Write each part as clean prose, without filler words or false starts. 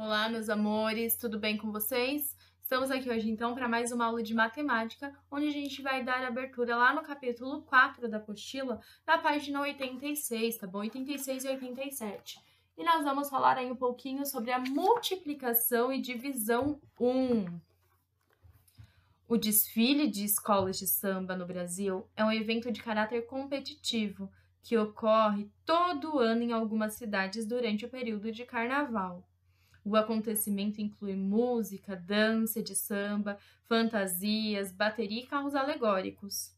Olá, meus amores, tudo bem com vocês? Estamos aqui hoje, então, para mais uma aula de matemática, onde a gente vai dar abertura lá no capítulo 4 da apostila, na página 86, tá bom? 86 e 87. E nós vamos falar aí um pouquinho sobre a multiplicação e divisão 1. O desfile de escolas de samba no Brasil é um evento de caráter competitivo que ocorre todo ano em algumas cidades durante o período de carnaval. O acontecimento inclui música, dança de samba, fantasias, bateria e carros alegóricos.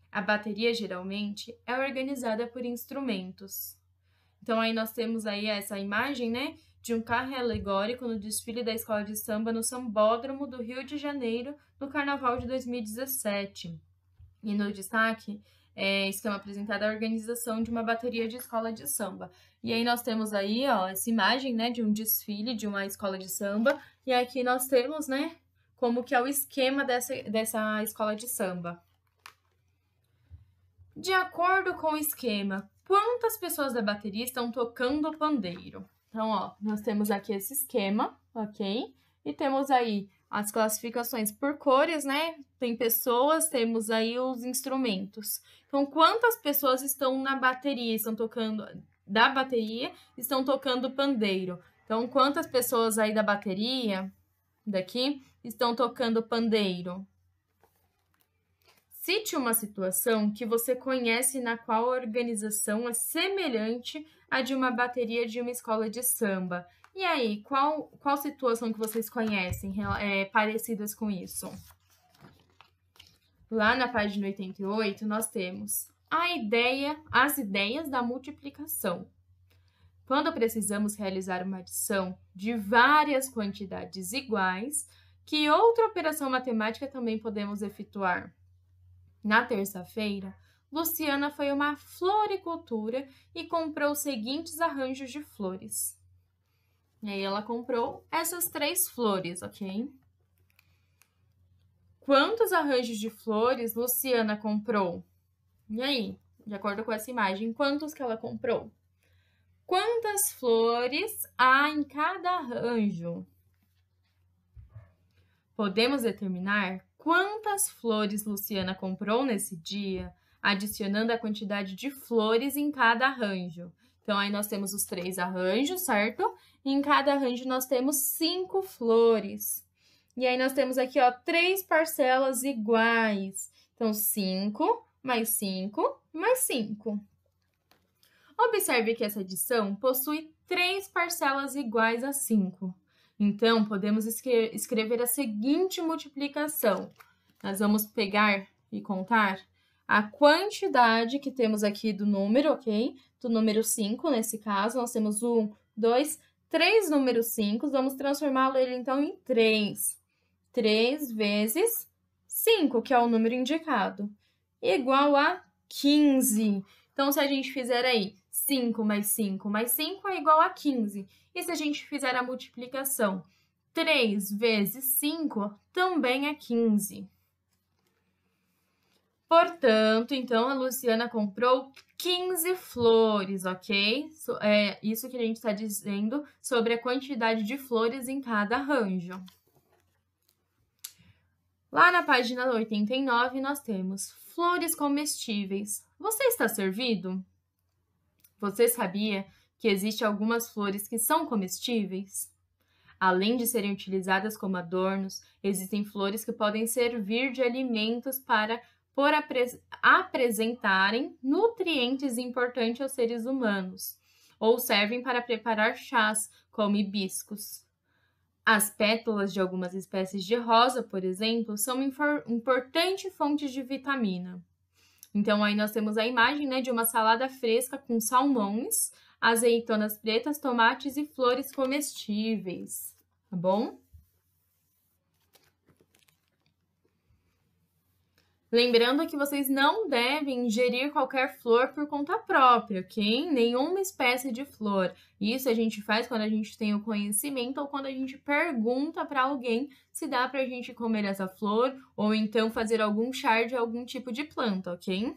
A bateria, geralmente, é organizada por instrumentos. Então, aí nós temos aí essa imagem, né, de um carro alegórico no desfile da escola de samba no Sambódromo do Rio de Janeiro, no Carnaval de 2017. E no destaque, esquema apresentado a organização de uma bateria de escola de samba. E aí nós temos aí, ó, essa imagem, né, de um desfile de uma escola de samba. E aqui nós temos, né, como que é o esquema dessa escola de samba. De acordo com o esquema, quantas pessoas da bateria estão tocando o pandeiro? Então, ó, nós temos aqui esse esquema, ok? E temos aí as classificações por cores, né? Tem pessoas, temos aí os instrumentos. Então, quantas pessoas estão na bateria, estão tocando pandeiro? Então, quantas pessoas aí da bateria, daqui, estão tocando pandeiro? Cite uma situação que você conhece na qual a organização é semelhante à de uma bateria de uma escola de samba. E aí, qual situação que vocês conhecem parecidas com isso? Lá na página 88, nós temos as ideias da multiplicação. Quando precisamos realizar uma adição de várias quantidades iguais, que outra operação matemática também podemos efetuar? Na terça-feira, Luciana foi a uma floricultura e comprou os seguintes arranjos de flores. E aí ela comprou essas 3 flores, ok? Quantos arranjos de flores Luciana comprou? E aí, de acordo com essa imagem, quantos que ela comprou? Quantas flores há em cada arranjo? Podemos determinar quantas flores Luciana comprou nesse dia, adicionando a quantidade de flores em cada arranjo. Então, aí nós temos os 3 arranjos, certo? E em cada arranjo nós temos 5 flores. E aí nós temos aqui, ó, 3 parcelas iguais. Então, 5 mais 5 mais 5. Observe que essa adição possui 3 parcelas iguais a 5. Então, podemos escrever a seguinte multiplicação. Nós vamos pegar e contar a quantidade que temos aqui do número, ok? Do número 5, nesse caso, nós temos 1, 2, 3 números 5. Vamos transformá-lo, então, em 3. 3 vezes 5, que é o número indicado, igual a 15. Então, se a gente fizer aí 5 mais 5 mais 5 é igual a 15. E se a gente fizer a multiplicação 3 vezes 5, também é 15. Portanto, então, a Luciana comprou 15 flores, ok? É isso que a gente está dizendo sobre a quantidade de flores em cada arranjo. Lá na página 89, nós temos flores comestíveis. Você está servido? Você sabia que existem algumas flores que são comestíveis? Além de serem utilizadas como adornos, existem flores que podem servir de alimentos por apresentarem nutrientes importantes aos seres humanos, ou servem para preparar chás, como hibiscos. As pétalas de algumas espécies de rosa, por exemplo, são importante fonte de vitamina. Então, aí nós temos a imagem, né, de uma salada fresca com salmões, azeitonas pretas, tomates e flores comestíveis, tá bom? Lembrando que vocês não devem ingerir qualquer flor por conta própria, ok? Nenhuma espécie de flor. Isso a gente faz quando a gente tem o conhecimento ou quando a gente pergunta para alguém se dá para a gente comer essa flor ou então fazer algum chá de algum tipo de planta, ok?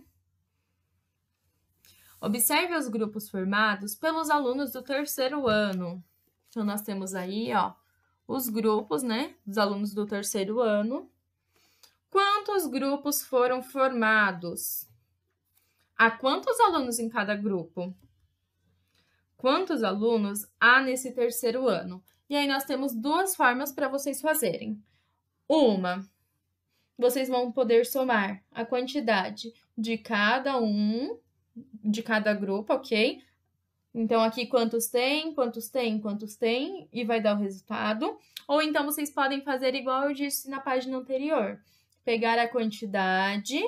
Observe os grupos formados pelos alunos do 3º ano. Então, nós temos aí, ó, os grupos, né, dos alunos do terceiro ano. Quantos grupos foram formados? Há quantos alunos em cada grupo? Quantos alunos há nesse terceiro ano? E aí, nós temos duas formas para vocês fazerem. Uma, vocês vão poder somar a quantidade de cada grupo, ok? Então, aqui, quantos tem, e vai dar o resultado. Ou então, vocês podem fazer igual eu disse na página anterior. Pegar a quantidade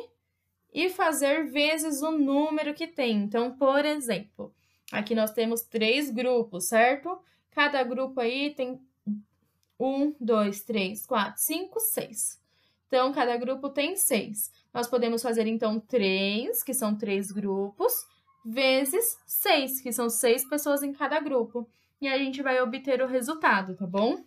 e fazer vezes o número que tem. Então, por exemplo, aqui nós temos 3 grupos, certo? Cada grupo aí tem 1, 2, 3, 4, 5, 6. Então, cada grupo tem 6. Nós podemos fazer, então, 3, que são 3 grupos, vezes 6, que são 6 pessoas em cada grupo. E a gente vai obter o resultado, tá bom?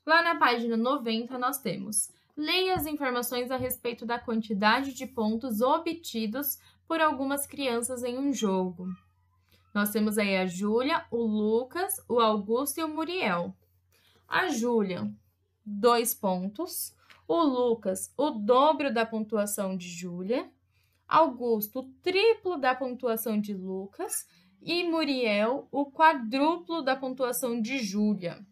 Lá na página 90, nós temos: leia as informações a respeito da quantidade de pontos obtidos por algumas crianças em um jogo. Nós temos aí a Júlia, o Lucas, o Augusto e o Muriel. A Júlia, 2 pontos. O Lucas, o dobro da pontuação de Júlia. Augusto, o triplo da pontuação de Lucas. E Muriel, o quadruplo da pontuação de Júlia.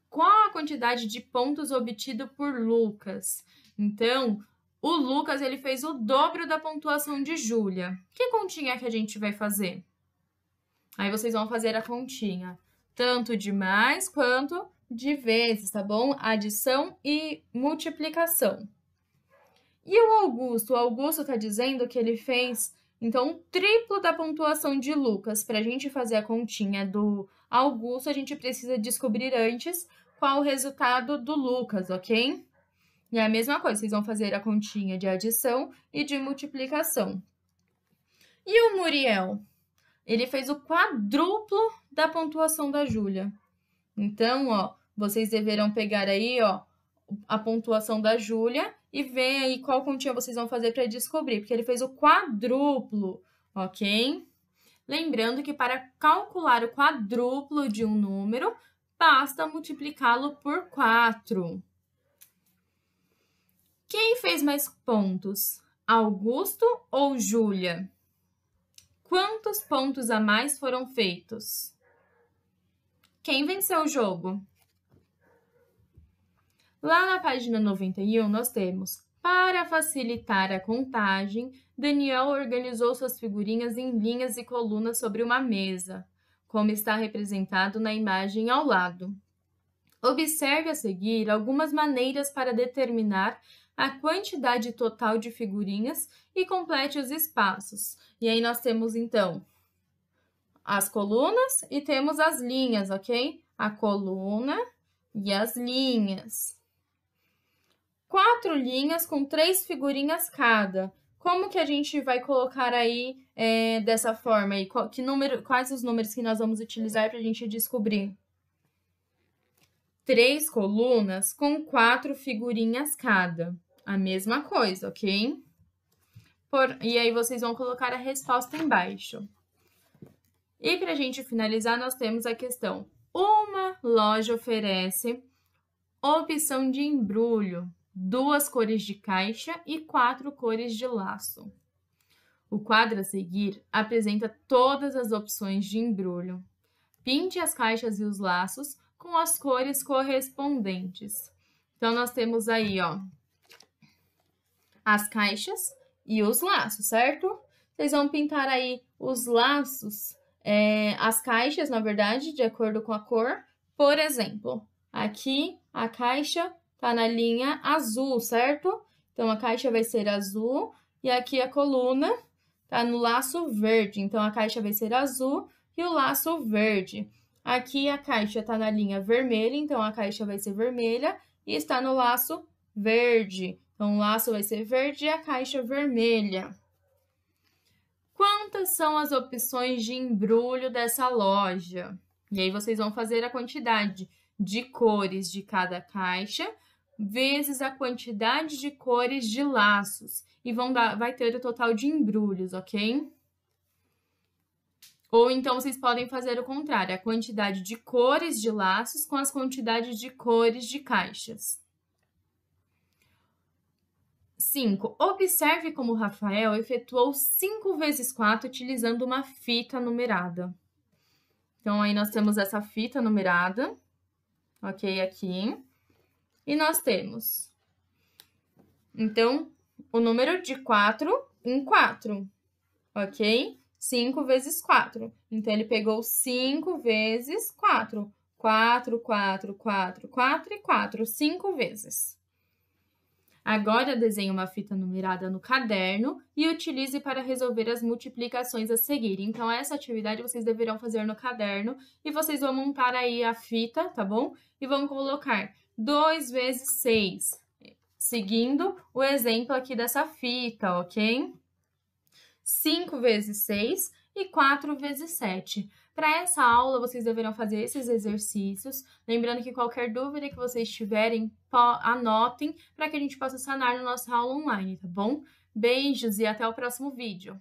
Qual a quantidade de pontos obtido por Lucas? Então, o Lucas ele fez o dobro da pontuação de Júlia. Que continha que a gente vai fazer? Aí vocês vão fazer a continha, tanto de mais quanto de vezes, tá bom? Adição e multiplicação. E o Augusto? O Augusto está dizendo que ele fez, então, o triplo da pontuação de Lucas. Para a gente fazer a continha do Augusto, a gente precisa descobrir antes qual o resultado do Lucas, ok? E é a mesma coisa, vocês vão fazer a continha de adição e de multiplicação. E o Muriel? Ele fez o quadruplo da pontuação da Júlia. Então, ó, vocês deverão pegar aí, ó, a pontuação da Júlia e ver aí qual continha vocês vão fazer para descobrir, porque ele fez o quadruplo, ok? Lembrando que para calcular o quadruplo de um número, basta multiplicá-lo por 4. Quem fez mais pontos? Augusto ou Júlia? Quantos pontos a mais foram feitos? Quem venceu o jogo? Lá na página 91, nós temos: para facilitar a contagem, Daniel organizou suas figurinhas em linhas e colunas sobre uma mesa, como está representado na imagem ao lado. Observe a seguir algumas maneiras para determinar a quantidade total de figurinhas e complete os espaços. E aí nós temos, então, as colunas e temos as linhas, ok? A coluna e as linhas. 4 linhas com 3 figurinhas cada. Como que a gente vai colocar aí dessa forma? Aí? Quais os números que nós vamos utilizar para a gente descobrir? 3 colunas com 4 figurinhas cada. A mesma coisa, ok? E aí, vocês vão colocar a resposta embaixo. E para a gente finalizar, nós temos a questão: uma loja oferece opção de embrulho, 2 cores de caixa e 4 cores de laço. O quadro a seguir apresenta todas as opções de embrulho. Pinte as caixas e os laços com as cores correspondentes. Então, nós temos aí, ó, as caixas e os laços, certo? Vocês vão pintar aí os laços, as caixas, na verdade, de acordo com a cor. Por exemplo, aqui a caixa tá na linha azul, certo? Então, a caixa vai ser azul e aqui a coluna tá no laço verde. Então, a caixa vai ser azul e o laço verde. Aqui a caixa tá na linha vermelha, então a caixa vai ser vermelha e está no laço verde. Então, o laço vai ser verde e a caixa vermelha. Quantas são as opções de embrulho dessa loja? E aí, vocês vão fazer a quantidade de cores de cada caixa vezes a quantidade de cores de laços. E vai ter o total de embrulhos, ok? Ou então, vocês podem fazer o contrário, a quantidade de cores de laços com as quantidades de cores de caixas. 5. Observe como Rafael efetuou 5 vezes 4 utilizando uma fita numerada. Então, aí nós temos essa fita numerada, ok? Aqui. E nós temos, então, o número de 4 em 4, ok? 5 vezes 4. Então, ele pegou 5 vezes 4. 4, 4, 4, 4 e 4. 5 vezes. Agora, desenhe uma fita numerada no caderno e utilize para resolver as multiplicações a seguir. Então, essa atividade vocês deverão fazer no caderno e vocês vão montar aí a fita, tá bom? E vão colocar 2 vezes 6, seguindo o exemplo aqui dessa fita, ok? 5 vezes 6 e 4 vezes 7. Para essa aula, vocês deverão fazer esses exercícios. Lembrando que qualquer dúvida que vocês tiverem, anotem para que a gente possa sanar na nossa aula online, tá bom? Beijos e até o próximo vídeo!